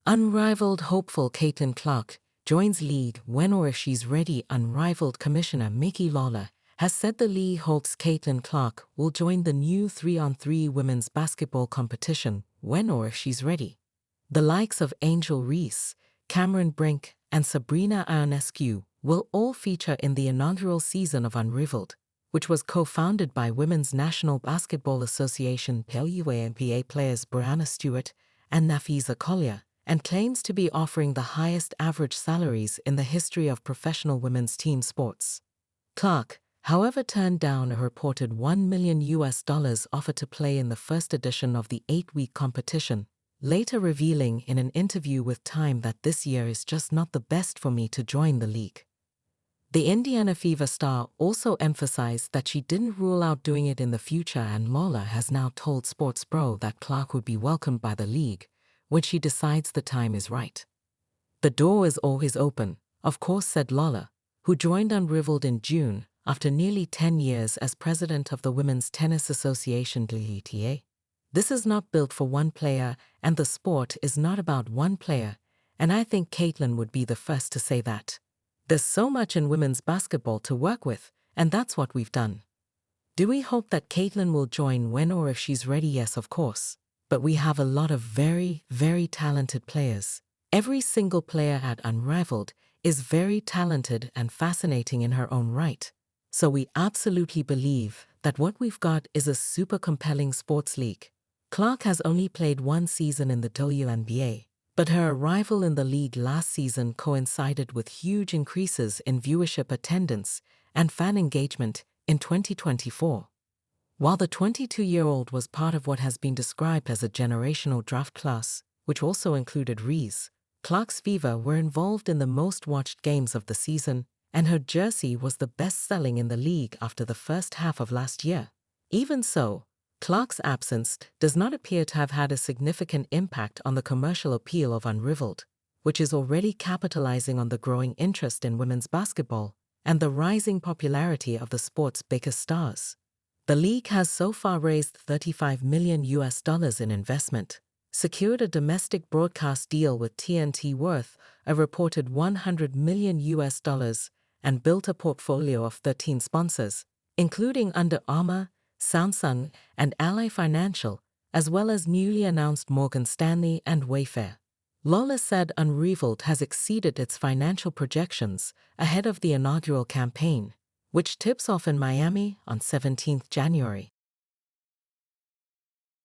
Unrivaled hopeful Caitlin Clark joins league when or if she's ready. Unrivaled Commissioner Mickey Lawler has said the league hopes Caitlin Clark will join the new 3-on-3 women's basketball competition when or if she's ready. The likes of Angel Reese, Cameron Brink, and Sabrina Ionescu will all feature in the inaugural season of Unrivaled, which was co-founded by Women's National Basketball Association WNBA players Brianna Stewart and Nafisa Collier, and claims to be offering the highest average salaries in the history of professional women's team sports. Clark, however, turned down a reported $1 million offer to play in the first edition of the 8-week competition, later revealing in an interview with Time that this year is just not the best for me to join the league. The Indiana Fever star also emphasized that she didn't rule out doing it in the future, and Lawler has now told SportsPro that Clark would be welcomed by the league when she decides the time is right. "The door is always open, of course," said Lawler, who joined Unrivaled in June after nearly 10 years as president of the Women's Tennis Association WTA. "This is not built for one player, and the sport is not about one player, and I think Caitlin would be the first to say that. There's so much in women's basketball to work with, and that's what we've done. Do we hope that Caitlin will join when or if she's ready? Yes, of course. But we have a lot of very, very talented players. Every single player at Unrivaled is very talented and fascinating in her own right. So we absolutely believe that what we've got is a super compelling sports league." Clark has only played one season in the WNBA, but her arrival in the league last season coincided with huge increases in viewership attendance and fan engagement in 2024. While the 22-year-old was part of what has been described as a generational draft class, which also included Reese, Clark's Fever were involved in the most-watched games of the season, and her jersey was the best-selling in the league after the first half of last year. Even so, Clark's absence does not appear to have had a significant impact on the commercial appeal of Unrivaled, which is already capitalizing on the growing interest in women's basketball and the rising popularity of the sport's biggest stars. The league has so far raised $35 million in investment, secured a domestic broadcast deal with TNT worth a reported $100 million, and built a portfolio of 13 sponsors, including Under Armour, Samsung, and Ally Financial, as well as newly announced Morgan Stanley and Wayfair. Lawler said Unrivaled has exceeded its financial projections ahead of the inaugural campaign, which tips off in Miami on 17 January.